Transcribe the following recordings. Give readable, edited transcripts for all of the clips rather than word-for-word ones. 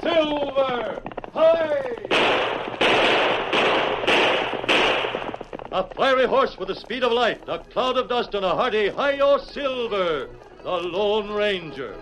Silver! Hooray! A fiery horse with the speed of light, a cloud of dust, and a hearty Hi-Yo Silver, the Lone Ranger.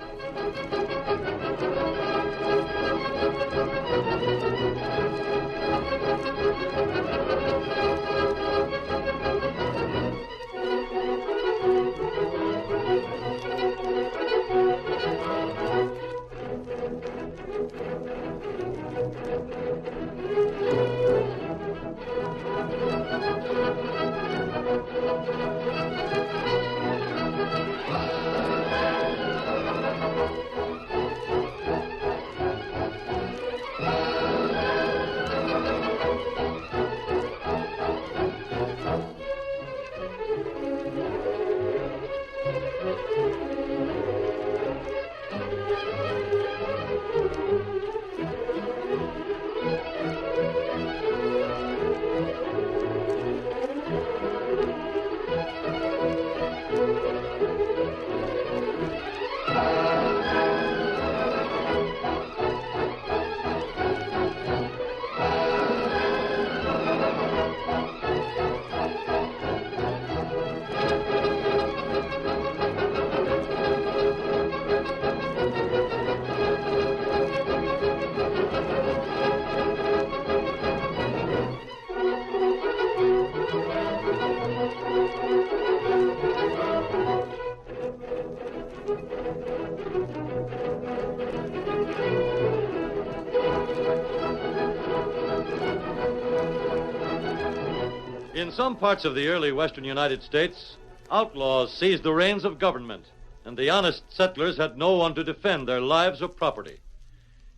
In some parts of the early western United States, outlaws seized the reins of government, and the honest settlers had no one to defend their lives or property.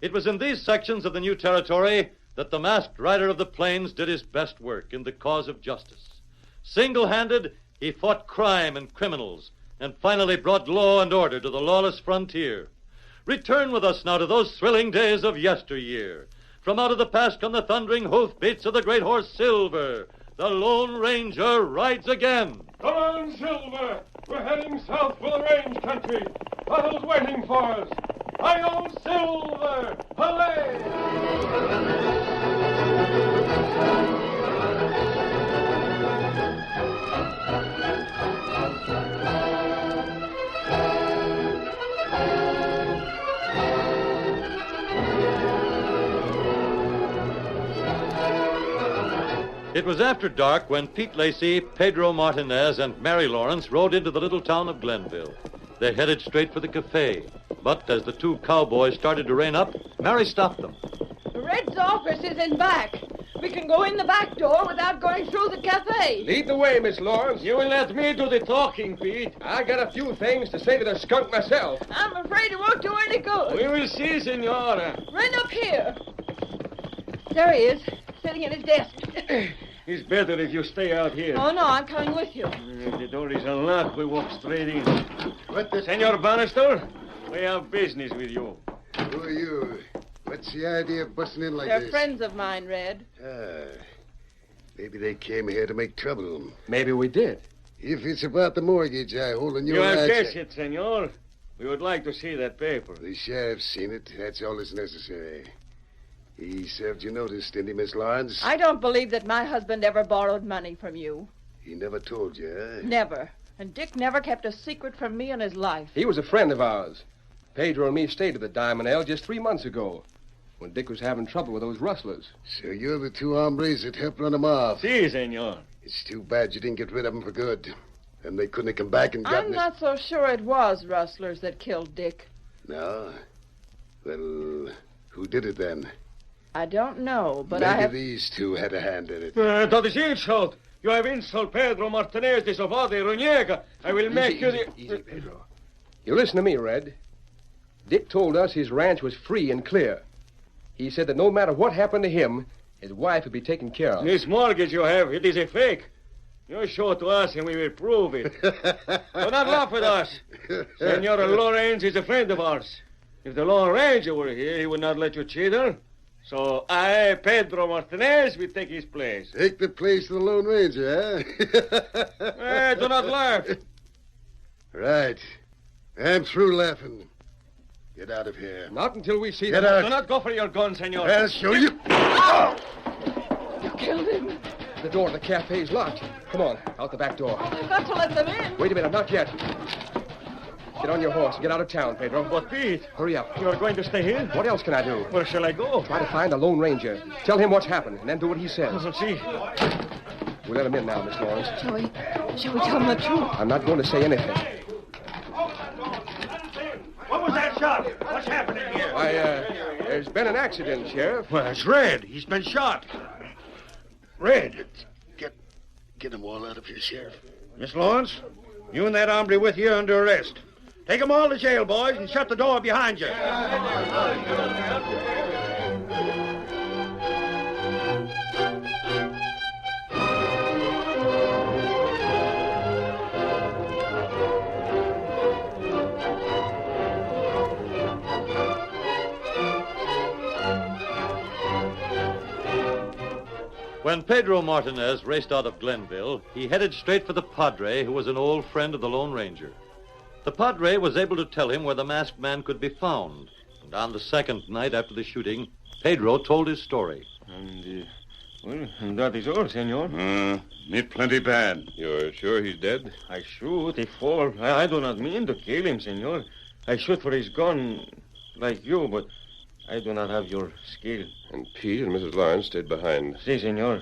It was in these sections of the new territory that the masked rider of the plains did his best work in the cause of justice. Single-handed, he fought crime and criminals, and finally brought law and order to the lawless frontier. Return with us now to those thrilling days of yesteryear. From out of the past come the thundering hoofbeats of the great horse Silver. The Lone Ranger rides again. Come on, Silver. We're heading south for the range country. Battle's waiting for us. Hi-yo, Silver! Hooray! It was after dark when Pete Lacey, Pedro Martinez, and Mary Lawrence rode into the little town of Glenville. They headed straight for the cafe. But as the two cowboys started to rein up, Mary stopped them. Red's office is in back. We can go in the back door without going through the cafe. Lead the way, Miss Lawrence. You will let me do the talking, Pete. I got a few things to say to the skunk myself. I'm afraid it won't do any good. We will see, Senora. Run up here. There he is, sitting at his desk. It's better if you stay out here. Oh, no, I'm coming with you. The door is unlocked. We walk straight in. What the... Senor Bannister, we have business with you. Who are you? What's the idea of busting in like They're this? friends of mine, Red. Maybe they came here to make trouble. Maybe we did. If it's about the mortgage I hold on your You have rights... guessed it, senor. We would like to see that paper. The sheriff's seen it. That's all that's necessary. He served you notice, didn't he, Miss Lawrence? I don't believe that my husband ever borrowed money from you. He never told you, huh? Never. And Dick never kept a secret from me in his life. He was a friend of ours. Pedro and me stayed at the Diamond Ale just 3 months ago, when Dick was having trouble with those rustlers. So you're the two hombres that helped run him off. Si, senor. It's too bad you didn't get rid of them for good. Then they couldn't have come back and gotten I'm not so sure it was rustlers that killed Dick. No? Well, who did it then? I don't know, but Maybe I have... these two had a hand in it. That is insult. You have insult Pedro Martinez de Soba de Runiega. I will make you the... Easy, Pedro. You listen to me, Red. Dick told us his ranch was free and clear. He said that no matter what happened to him, his wife would be taken care of. This mortgage you have, it is a fake. You show it to us and we will prove it. Do not laugh at us. Senor Lawrence is a friend of ours. If the Lone Ranger were here, he would not let you cheat her. So I, Pedro Martinez, will take his place. Take the place of the Lone Ranger, huh? Do not laugh. Right. I'm through laughing. Get out of here. Not until we see Get them. out. Do not go for your gun, senor. I'll show you. You killed him. The door to the cafe is locked. Come on, out the back door. I've got to let them in. Wait a minute, not yet. Get on your horse and get out of town, Pedro. But, Pete, Hurry up. you are going to stay here? What else can I do? Where shall I go? Try to find the Lone Ranger. Tell him what's happened, and then do what he says. Let's see. We'll let him in now, Miss Lawrence. Shall we tell him the truth? I'm not going to say anything. What was that shot? What's happening here? Why, there's been an accident, Sheriff. Well, it's Red. He's been shot. Red. Get them all out of here, Sheriff. Miss Lawrence, you and that hombre with you are under arrest. Take them all to jail, boys, and shut the door behind you. When Pedro Martinez raced out of Glenville, he headed straight for the Padre, who was an old friend of the Lone Ranger. The Padre was able to tell him where the masked man could be found. And on the second night after the shooting, Pedro told his story. Well, that is all, senor. Me plenty bad. You're sure he's dead? I shoot, he fall. I do not mean to kill him, senor. I shoot for his gun, like you, but I do not have your skill. And Pete and Mrs. Lawrence stayed behind. See, senor,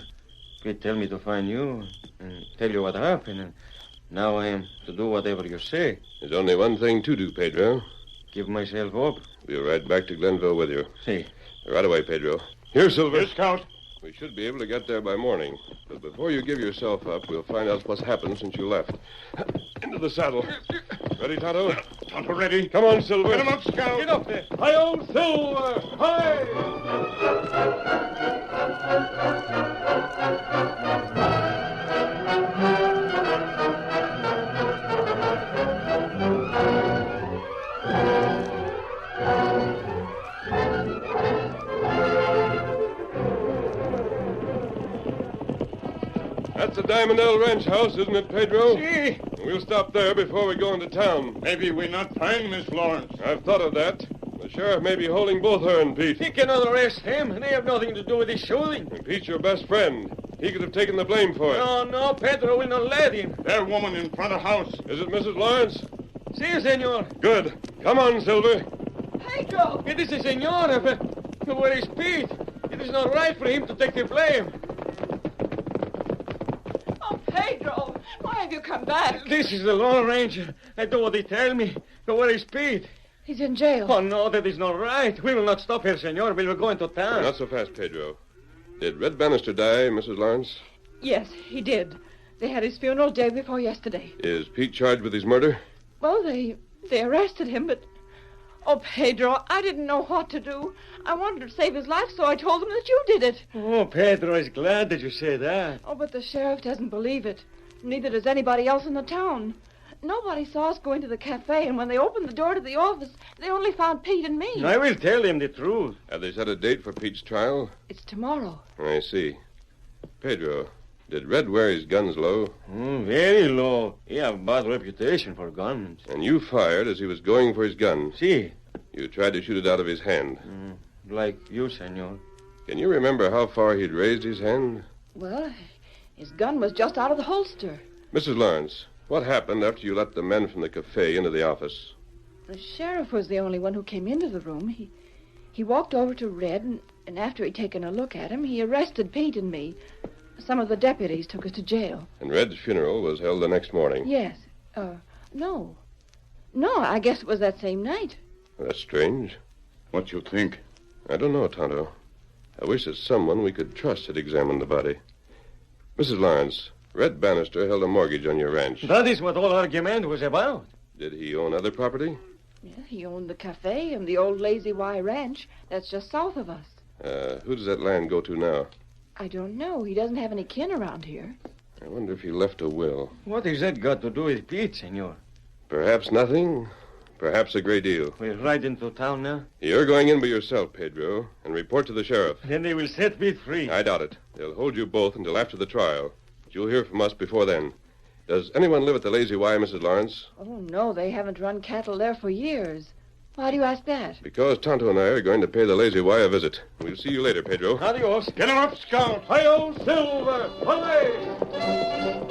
Pete tell me to find you and tell you what happened, and now I am to do whatever you say. There's only one thing to do, Pedro. Give myself up. We'll ride back to Glenville with you. See. Right away, Pedro. Here, Silver. Here, Scout. We should be able to get there by morning. But before you give yourself up, we'll find out what's happened since you left. Into the saddle. Ready, Tonto? Tonto ready. Come on, Silver. Get him up, Scout. Get up there. Hi-yo, Silver! Hi! That's the Diamond L Ranch house, isn't it, Pedro? See. We'll stop there before we go into town. Maybe we not find Miss Lawrence. I've thought of that. The sheriff may be holding both her and Pete. He cannot arrest him. They have nothing to do with this shooting. And Pete's your best friend. He could have taken the blame for it. No, Pedro will not let him. That woman in front of house. Is it Mrs. Lawrence? See, senor. Good. Come on, Silver. Pedro! It is the senor, but where is Pete? It is not right for him to take the blame. Oh, Pedro! Why have you come back? This is the Lone Ranger. I do what he tell me. But where is Pete? He's in jail. Oh, no, that is not right. We will not stop here, senor. We will go into town. Not so fast, Pedro. Did Red Bannister die, Mrs. Lawrence? Yes, he did. They had his funeral day before yesterday. Is Pete charged with his murder? Well, they arrested him, but... Oh, Pedro, I didn't know what to do. I wanted to save his life, so I told them that you did it. Oh, Pedro is glad that you say that. Oh, but the sheriff doesn't believe it. Neither does anybody else in the town. Nobody saw us go into the cafe, and when they opened the door to the office, they only found Pete and me. I will tell him the truth. Have they set a date for Pete's trial? It's tomorrow. I see. Pedro, did Red wear his guns low? Very low. He have a bad reputation for guns. And you fired as he was going for his gun. See, You tried to shoot it out of his hand. like you, senor. Can you remember how far he'd raised his hand? Well, his gun was just out of the holster. Mrs. Lawrence, what happened after you let the men from the cafe into the office? The sheriff was the only one who came into the room. He walked over to Red, and after he'd taken a look at him, he arrested Pete and me. Some of the deputies took us to jail. And Red's funeral was held the next morning. Yes. No. No, I guess it was that same night. That's strange. What you think? I don't know, Tonto. I wish that someone we could trust had examined the body. Mrs. Lawrence, Red Bannister held a mortgage on your ranch. That is what all argument was about. Did he own other property? Yeah, he owned the cafe and the old Lazy Y Ranch. That's just south of us. Who does that land go to now? I don't know. He doesn't have any kin around here. I wonder if he left a will. What has that got to do with Pete, senor? Perhaps nothing. Perhaps a great deal. We'll ride into town now. You're going in by yourself, Pedro, and report to the sheriff. Then they will set Pete free. I doubt it. They'll hold you both until after the trial. But you'll hear from us before then. Does anyone live at the Lazy Y, Mrs. Lawrence? Oh, no, they haven't run cattle there for years. Why do you ask that? Because Tonto and I are going to pay the Lazy Y a visit. We'll see you later, Pedro. Adios. Get him up, Scout. Hi-yo, Silver! Hooray!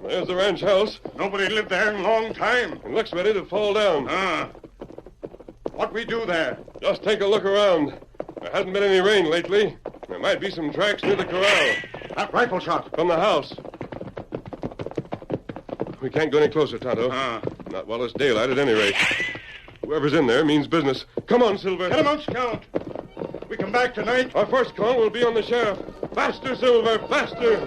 There's the ranch house. Nobody lived there in a long time. It looks ready to fall down. What we do there? Just take a look around. There hasn't been any rain lately. There might be some tracks near the corral. That rifle shot. From the house. We can't go any closer, Tonto. Not while it's daylight, at any rate. Whoever's in there means business. Come on, Silver. Get him out, Scout. We come back tonight. Our first call will be on the sheriff. Faster, Silver, faster.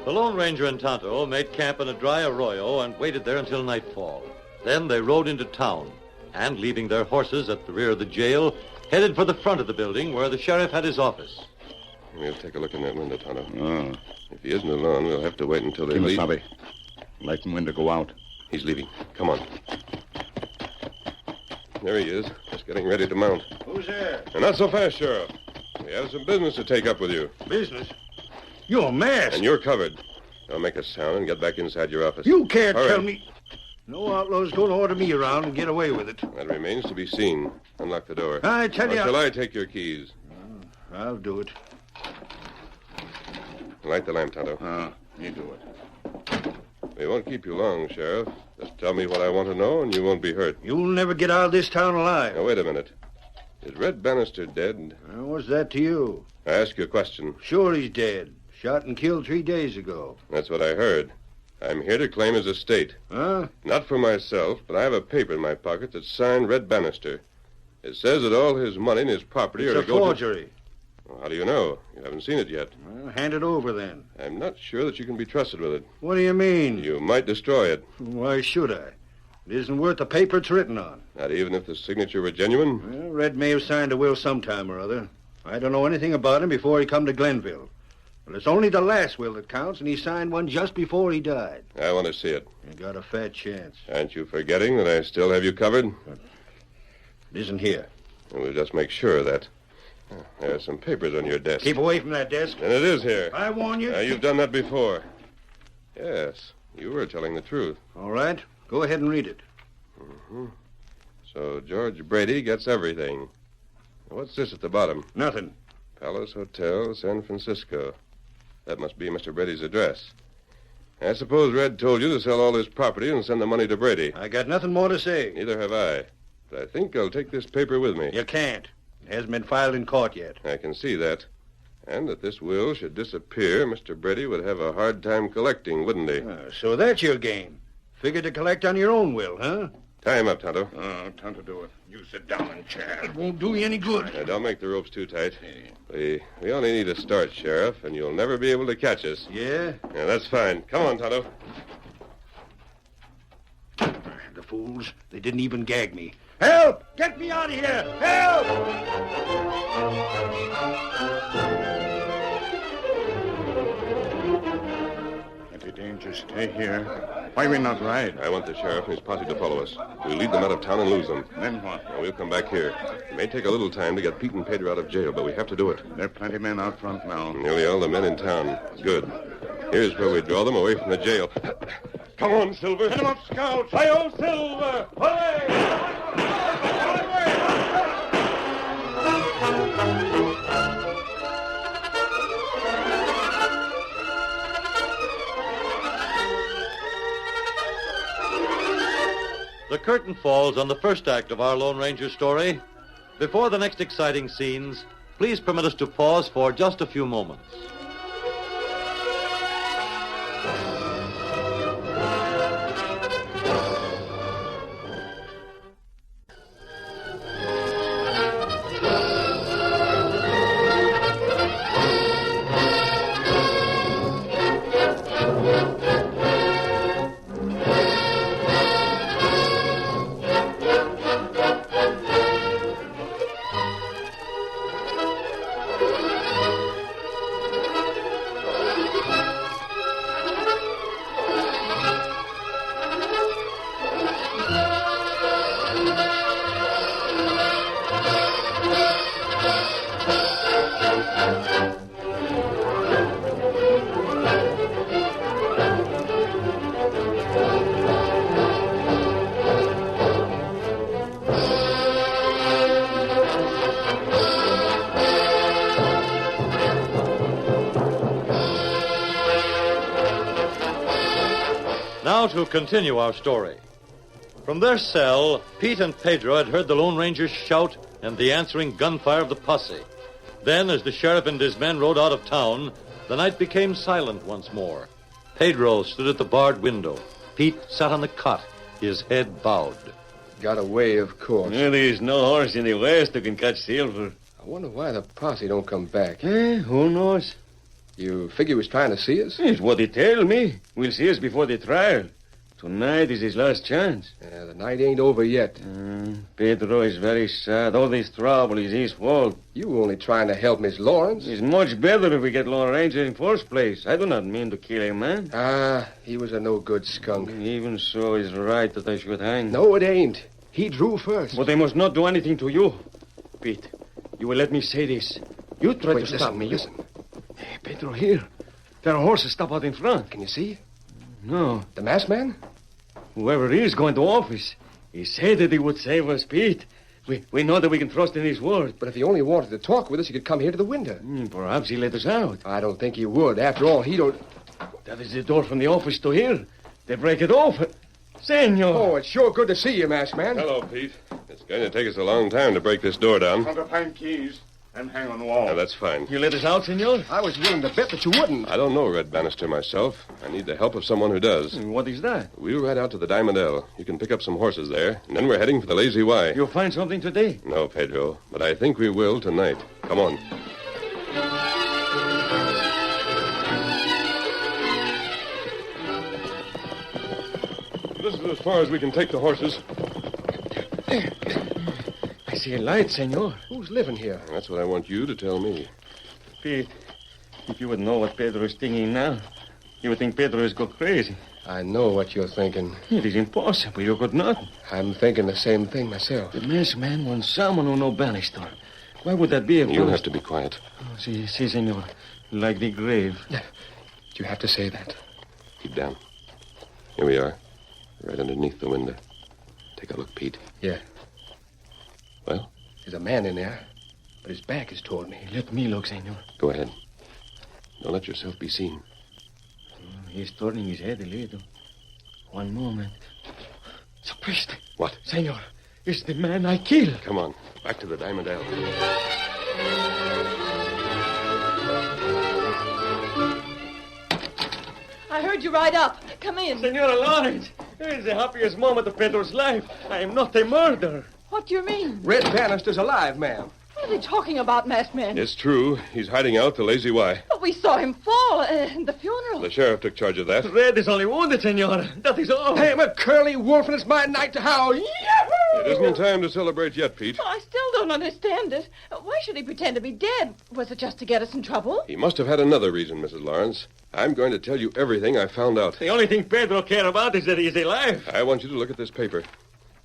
The Lone Ranger and Tonto made camp in a dry arroyo and waited there until nightfall. Then they rode into town and, leaving their horses at the rear of the jail, headed for the front of the building where the sheriff had his office. We'll take a look in that window, Tonto. If he isn't alone, we'll have to wait until they leave. Kimasabi. Light and window go out. He's leaving. Come on. There he is, just getting ready to mount. Who's there? And not so fast, Sheriff. We have some business to take up with you. Business? You're masked. And you're covered. Don't make a sound and get back inside your office. You can't Hurry. tell me. No outlaw's going to order me around and get away with it. That remains to be seen. Unlock the door. I tell Or you. shall I take your keys? I'll do it. Light the lamp, Tonto. You do it. We won't keep you long, Sheriff. Just tell me what I want to know, and you won't be hurt. You'll never get out of this town alive. Now, wait a minute. Is Red Bannister dead? What's that to you? I ask you a question. Sure he's dead. Shot and killed 3 days ago. That's what I heard. I'm here to claim his estate. Huh? Not for myself, but I have a paper in my pocket that's signed Red Bannister. It says that all his money and his property It's are a to go forgery. to... Well, how do you know? You haven't seen it yet. Well, hand it over then. I'm not sure that you can be trusted with it. What do you mean? You might destroy it. Why should I? It isn't worth the paper it's written on. Not even if the signature were genuine? Well, Red may have signed a will sometime or other. I don't know anything about him before he come to Glenville. But it's only the last will that counts, and he signed one just before he died. I want to see it. You got a fat chance. Aren't you forgetting that I still have you covered? It isn't here. We'll just make sure of that. There are some papers on your desk. Keep away from that desk. And it is here. I warn you. You've done that before. Yes, you were telling the truth. All right. Go ahead and read it. So George Brady gets everything. What's this at the bottom? Nothing. Palace Hotel, San Francisco. That must be Mr. Brady's address. I suppose Red told you to sell all his property and send the money to Brady. I got nothing more to say. Neither have I. But I think I'll take this paper with me. You can't. It hasn't been filed in court yet. I can see that. And if this will should disappear, Mr. Brady would have a hard time collecting, wouldn't he? So that's your game. Figured to collect on your own will, huh? Tie him up, Tonto. Time to do it. You sit down and chat. It won't do you any good. Now, don't make the ropes too tight. We only need a start, Sheriff, and you'll never be able to catch us. Yeah? Yeah, that's fine. Come on, Tonto. The fools. They didn't even gag me. Help! Get me out of here! Help! Plenty danger. Stay here. Why we not ride? I want the sheriff and his posse to follow us. We'll lead them out of town and lose them. Then what? Now, we'll come back here. It may take a little time to get Pete and Pedro out of jail, but we have to do it. There are plenty men out front now. Nearly all the men in town. Good. Here's where we draw them away from the jail. Come on, Silver. Get 'em up, Scouts! Hi-yo, Silver! Hooray! The curtain falls on the first act of our Lone Ranger story. Before the next exciting scenes, please permit us to pause for just a few moments. Now to continue our story. From their cell, Pete and Pedro had heard the Lone Ranger shout and the answering gunfire of the posse. Then, as the sheriff and his men rode out of town, the night became silent once more. Pedro stood at the barred window. Pete sat on the cot, his head bowed. Got away, of course. Well, there's no horse in the West who can catch Silver. I wonder why the posse don't come back. Who knows? You figure he was trying to see us? It's what they tell me. We'll see us before the trial. Tonight is his last chance. Yeah, the night ain't over yet. Pedro is very sad. All this trouble is his fault. You were only trying to help Miss Lawrence. It's much better if we get Lone Ranger in first place. I do not mean to kill a man. He was a no-good skunk. Even so, it's right that I should hang. No, it ain't. He drew first. But they must not do anything to you. Pete, you will let me say this. You tried to stop me. Listen. Hey, Pedro, here. There are horses stop out in front. Can you see? No. The masked man? Whoever he is going to office. He said that he would save us, Pete. We know that we can trust in his word. But if he only wanted to talk with us, he could come here to the window. Perhaps he let us out. I don't think he would. After all, he don't... That is the door from the office to here. They break it open. Senor. Oh, it's sure good to see you, masked man. Hello, Pete. It's going to take us a long time to break this door down. Try to find keys and hang on the wall. Yeah, that's fine. You let us out, senor? I was willing to bet that you wouldn't. I don't know Red Bannister myself. I need the help of someone who does. What is that? We'll ride out to the Diamond L. You can pick up some horses there, and then we're heading for the Lazy Y. You'll find something today? No, Pedro, but I think we will tonight. Come on. This is as far as we can take the horses. I see a light, senor. Who's living here? That's what I want you to tell me. Pete, if you would know what Pedro is thinking now, you would think Pedro is go crazy. I know what you're thinking. It is impossible. You could not. I'm thinking the same thing myself. The masked man wants someone who know Bannister. Why would that be if You have to be quiet. Oh, si, senor. Like the grave. You have to say that. Keep down. Here we are, right underneath the window. Take a look, Pete. Yeah. Well? There's a man in there, but his back is toward me. Let me look, senor. Go ahead. Don't let yourself be seen. He's turning his head a little. One moment. Sapristi. What? Senor, it's the man I killed. Come on. Back to the Diamond L. I heard you ride up. Come in. Senora Lawrence, it is the happiest moment of Pedro's life. I am not a murderer. What do you mean? Red Bannister's alive, ma'am. What are they talking about, masked man? It's true. He's hiding out the Lazy Y. But we saw him fall in the funeral. The sheriff took charge of that. Red is only wounded, senora. That is all. Hey, I'm a curly wolf, and it's my night to howl. Yahoo! It isn't time to celebrate yet, Pete. Oh, I still don't understand it. Why should he pretend to be dead? Was it just to get us in trouble? He must have had another reason, Mrs. Lawrence. I'm going to tell you everything I found out. The only thing Pedro cares about is that he is alive. I want you to look at this paper.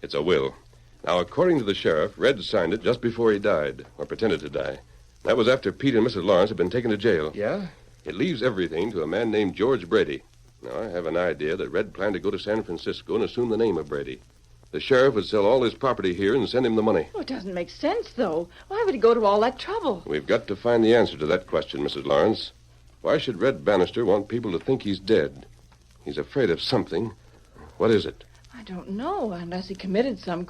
It's a will. Now, according to the sheriff, Red signed it just before he died, or pretended to die. That was after Pete and Mrs. Lawrence had been taken to jail. Yeah? It leaves everything to a man named George Brady. Now, I have an idea that Red planned to go to San Francisco and assume the name of Brady. The sheriff would sell all his property here and send him the money. Well, it doesn't make sense, though. Why would he go to all that trouble? We've got to find the answer to that question, Mrs. Lawrence. Why should Red Bannister want people to think he's dead? He's afraid of something. What is it? I don't know, unless he committed some...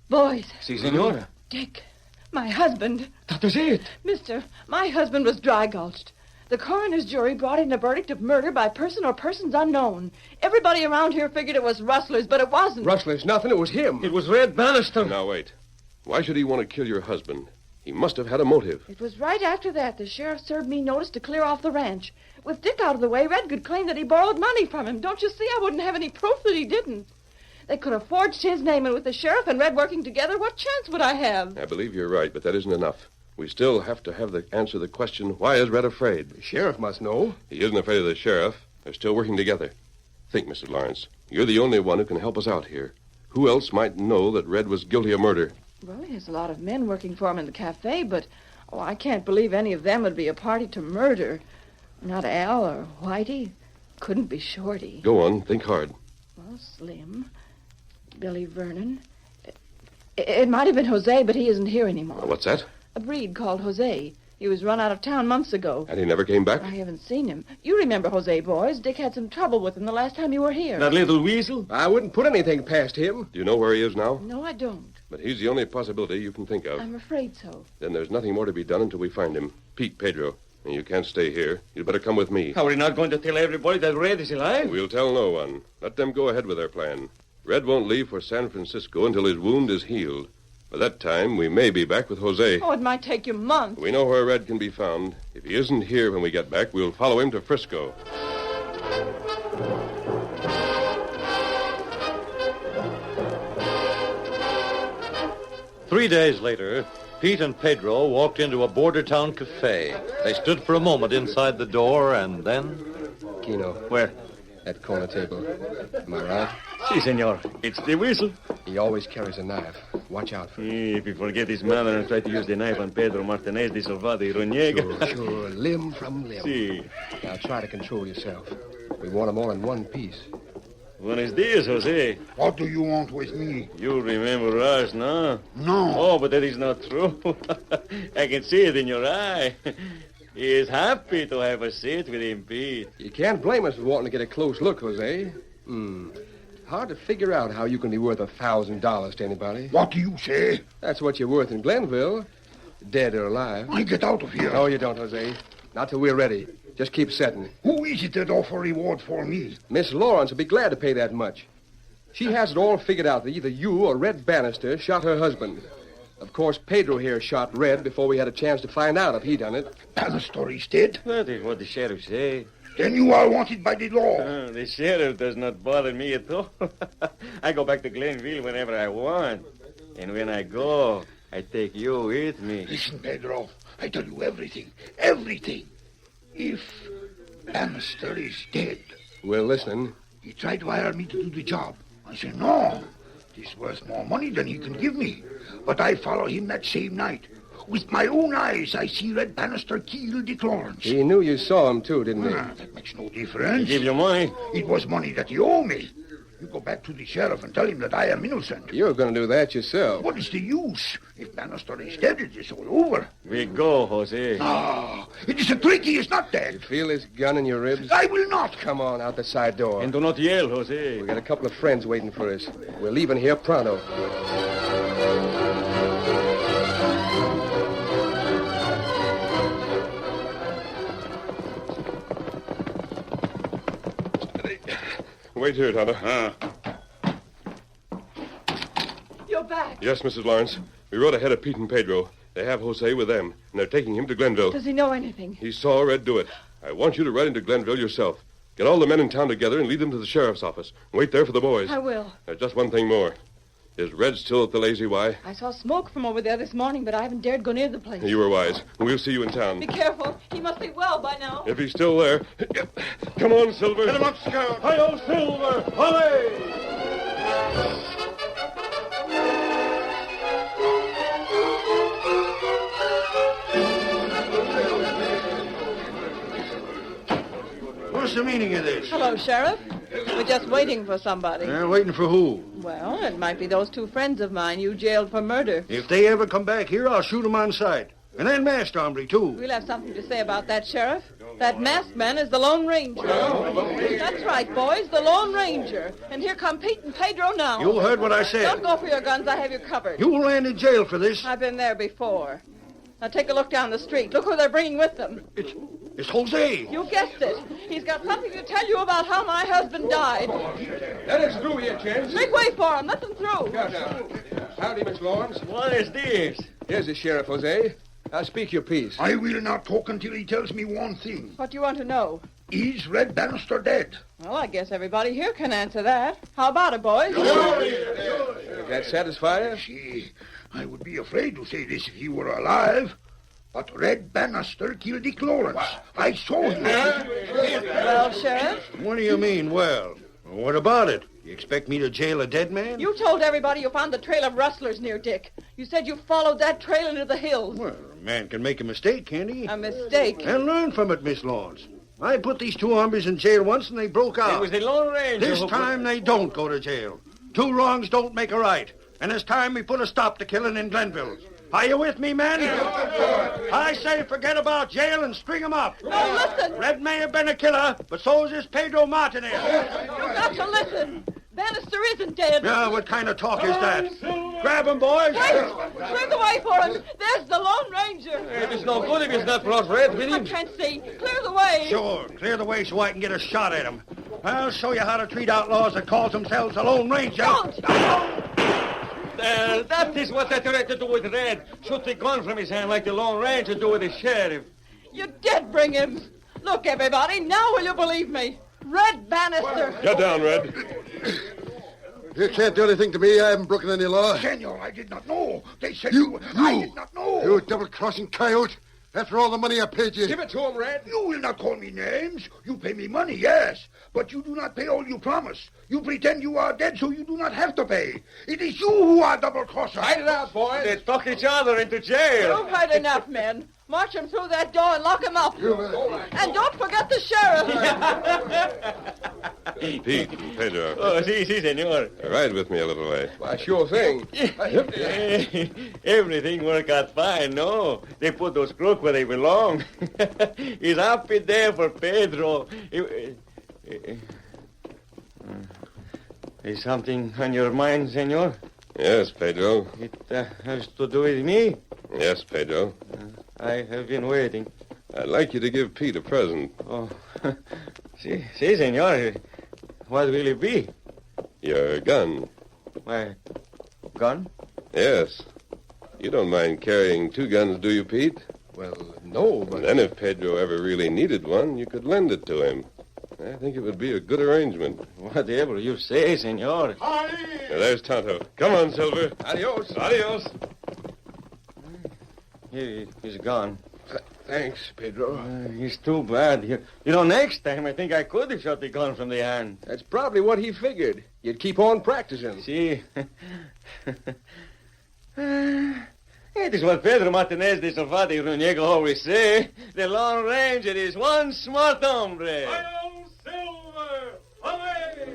Boys. Si, senora. Dick, my husband. That is it. Mister, my husband was dry gulched. The coroner's jury brought in a verdict of murder by person or persons unknown. Everybody around here figured it was rustlers, but it wasn't. Rustlers, nothing. It was him. It was Red Bannister. Now, wait. Why should he want to kill your husband? He must have had a motive. It was right after that the sheriff served me notice to clear off the ranch. With Dick out of the way, Red could claim that he borrowed money from him. Don't you see? I wouldn't have any proof that he didn't. They could have forged his name, and with the sheriff and Red working together, what chance would I have? I believe you're right, but that isn't enough. We still have to have the answer to the question, why is Red afraid? The sheriff must know. He isn't afraid of the sheriff. They're still working together. Think, Mrs. Lawrence. You're the only one who can help us out here. Who else might know that Red was guilty of murder? Well, he has a lot of men working for him in the cafe, but I can't believe any of them would be a party to murder. Not Al or Whitey. Couldn't be Shorty. Go on, think hard. Well, Slim, Billy Vernon. It might have been Jose, but he isn't here anymore. What's that? A breed called Jose. He was run out of town months ago. And he never came back? I haven't seen him. You remember Jose, boys. Dick had some trouble with him the last time you were here. That little weasel? I wouldn't put anything past him. Do you know where he is now? No, I don't. But he's the only possibility you can think of. I'm afraid so. Then there's nothing more to be done until we find him. Pete, Pedro. And you can't stay here. You'd better come with me. Are we not going to tell everybody that Red is alive? We'll tell no one. Let them go ahead with their plan. Red won't leave for San Francisco until his wound is healed. By that time, we may be back with Jose. Oh, it might take you months. We know where Red can be found. If he isn't here when we get back, we'll follow him to Frisco. Three days later, Pete and Pedro walked into a border town cafe. They stood for a moment inside the door, and then... Kino. Where? That corner table. Am I right? Si, senor. It's the whistle. He always carries a knife. Watch out for him. If he forget his manner and try to use the knife on Pedro Martinez de Salvador y Roniega. Sure. Limb from limb. Si. Now try to control yourself. We want them all in one piece. Buenos dias, Jose. What do you want with me? You remember us, no? No. Oh, but that is not true. I can see it in your eye. He is happy to have a seat with him, Pete. You can't blame us for wanting to get a close look, Jose. Hard to figure out how you can be worth $1,000 to anybody. What do you say? That's what you're worth in Glenville, dead or alive. I get out of here. No, you don't, Jose. Not till we're ready. Just keep setting. Who is it that offer reward for me? Miss Lawrence will be glad to pay that much. She has it all figured out that either you or Red Bannister shot her husband. Of course, Pedro here shot Red before we had a chance to find out if he done it. Bannister is dead. That is what the sheriff say. Then you are wanted by the law. The sheriff does not bother me at all. I go back to Glenville whenever I want. And when I go, I take you with me. Listen, Pedro. I tell you everything. Everything. If Bannister is dead... We're listening. He tried to hire me to do the job. I said, no. This is worth more money than he can give me. But I follow him that same night. With my own eyes, I see Red Bannister kill Dick Lawrence. He knew you saw him, too, didn't he? That makes no difference. He give you money? It was money that he owed me. You go back to the sheriff and tell him that I am innocent. You're going to do that yourself. What is the use? If Bannister is dead, it is all over. We go, Jose. Ah, it is a trick. He is not dead. You feel this gun in your ribs? I will not. Come on, out the side door. And do not yell, Jose. We got a couple of friends waiting for us. We're leaving here pronto. Wait here, Tonto. You're back. Yes, Mrs. Lawrence. We rode ahead of Pete and Pedro. They have Jose with them, and they're taking him to Glenville. Does he know anything? He saw Red do it. I want you to ride into Glenville yourself. Get all the men in town together and lead them to the sheriff's office. Wait there for the boys. I will. There's just one thing more. Is Red still at the Lazy Y? I saw smoke from over there this morning, but I haven't dared go near the place. You were wise. We'll see you in town. Be careful. He must be well by now. If he's still there... Come on, Silver. Get him up, Scout. Hi-yo, Silver! Hooray! What's the meaning of this? Hello, Sheriff. We're just waiting for somebody. Waiting for who? Well, it might be those two friends of mine you jailed for murder. If they ever come back here, I'll shoot them on sight. And then masked hombre, too. We'll have something to say about that, Sheriff. That masked man is the Lone Ranger. That's right, boys, the Lone Ranger. And here come Pete and Pedro now. You heard what I said. Don't go for your guns. I have you covered. You'll land in jail for this. I've been there before. Now take a look down the street. Look who they're bringing with them. It's Jose. You guessed it. He's got something to tell you about how my husband died. Let us through here, gents. Make way for him. Let them through. Howdy, Miss Lawrence. What is this? Here's the sheriff, Jose. Now speak your piece. I will not talk until he tells me one thing. What do you want to know? Is Red Bannister dead? Well, I guess everybody here can answer that. How about it, boys? That satisfy you? See, I would be afraid to say this if he were alive. But Red Bannister killed Dick Lawrence. I saw him. Well, Sheriff? What do you mean, well? What about it? You expect me to jail a dead man? You told everybody you found the trail of rustlers near Dick. You said you followed that trail into the hills. Well, a man can make a mistake, can't he? A mistake. And learn from it, Miss Lawrence. I put these two hombres in jail once and they broke out. It was the Lone Ranger. This time they don't go to jail. Two wrongs don't make a right. And it's time we put a stop to killing in Glenville. Are you with me, men? I say forget about jail and string him up. No, listen. Red may have been a killer, but so is this Pedro Martinez. You've got to listen. Bannister isn't dead. Yeah, what kind of talk is that? Grab him, boys. Wait! Clear the way for him. There's the Lone Ranger. It is no good if he's not brought Red with I him. can't see. Clear the way. Sure, clear the way so I can get a shot at him. I'll show you how to treat outlaws that calls themselves the Lone Ranger. Don't. That is what they tried to do with Red. Shoot the gun from his hand like the Lone Ranger do with the sheriff. You did bring him. Look, everybody, now will you believe me? Red Bannister. Get down, Red. You can't do anything to me. I haven't broken any law. Senor, I did not know. They said You. I did not know. You double-crossing coyote. After all the money I paid you. Give it to him, Red. You will not call me names. You pay me money, yes. But you do not pay all you promise. You pretend you are dead so you do not have to pay. It is you who are double-crosser. Fight it out, boys. They took each other into jail. You've had enough, men. March him through that door and lock him up. And don't forget the sheriff. Pete, Pedro. Oh, si, senor. Ride with me a little way. Why, sure thing. Everything worked out fine, no? They put those crooks where they belong. He's happy there for Pedro. Is something on your mind, senor? Yes, Pedro. It has to do with me. Yes, Pedro. I have been waiting. I'd like you to give Pete a present. Oh, si, senor. What will it be? Your gun. My gun? Yes. You don't mind carrying two guns, do you, Pete? Well, no, but... Then if Pedro ever really needed one, you could lend it to him. I think it would be a good arrangement. Whatever you say, senor. Now, there's Tonto. Come on, Silver. Adios. Adios. He's gone. Thanks, Pedro. He's too bad. You know, next time I think I could have shot the gun from the hand. That's probably what he figured. You'd keep on practicing. See? It is what Pedro Martinez de Salvati Runiego always say. The Lone Ranger is one smart hombre. Silver! Away!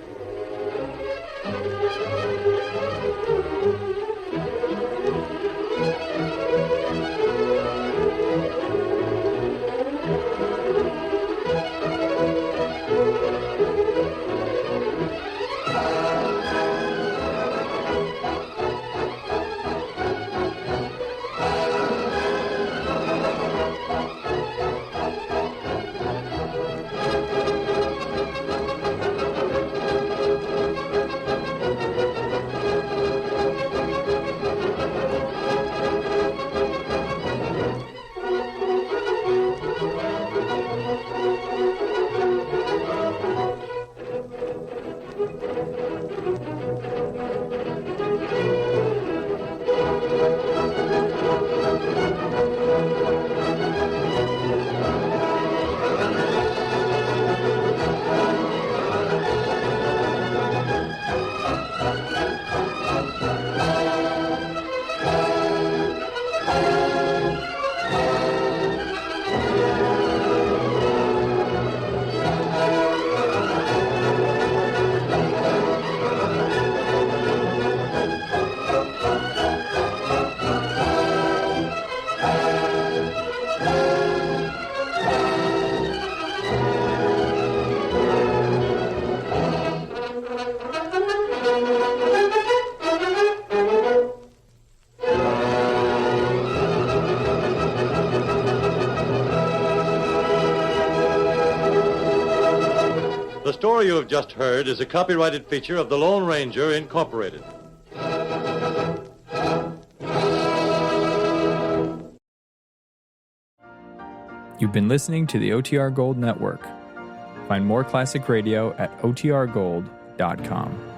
The story you have just heard is a copyrighted feature of the Lone Ranger, Incorporated. You've been listening to the OTR Gold Network. Find more classic radio at otrgold.com.